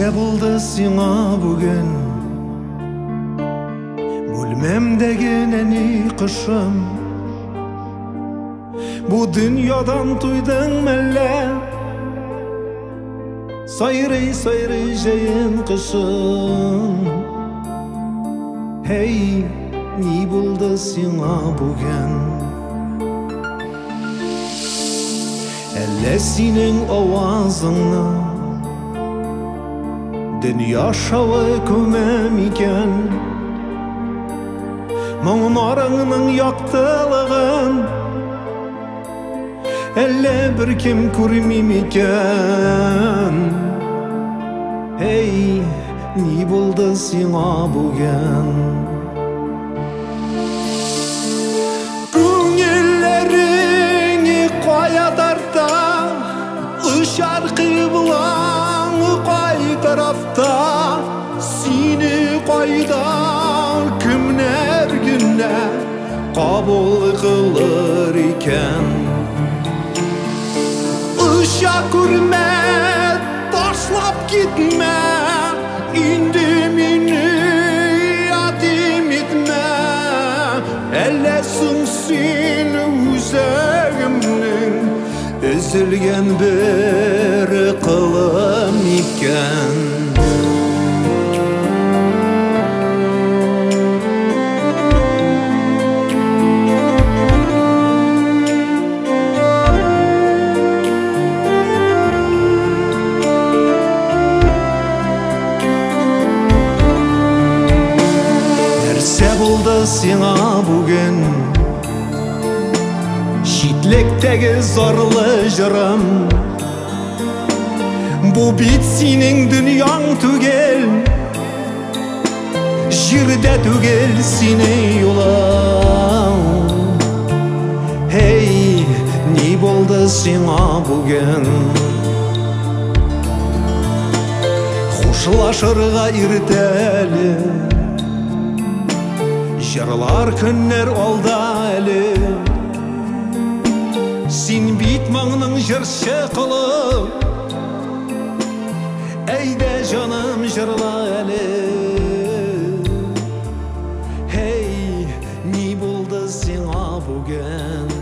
Нәрсе болды сиңа бүген? Бөлмемдеген әни қышым, bu dünyadan tuydun мәллә? Сайрый жайын қышын. Hey, не болды сиңа бүген? Әллә синең авазыңны dünya şavы көмем икән? Моңнарыңның яктылыгын әллә бер кем күрмим икән? Hey, не булды сиңа бүген? Күңелләреңне кая тарта, ышар кыблаң кай тарафта? Сине кайда кемнәр генә кабул кылыр икән? Ыша күрмә, ташлап китмә, инде мине ятим итмә. Әллә соң син үзәгемнең өзелгән бер кылым икән? Булды сиңа бүген? Читлектәге зарлы җырым, бу бит синең дөньяң түгел, җирдә түгел синең юлың. Hey, ни булды сиңа бүген? Хушлашырга иртәле, Жырлар көннәр алда әле. Син бит моңның җырчы кылып, әйдә җаным җырла әле. Hey, ни булды сиңа бүген?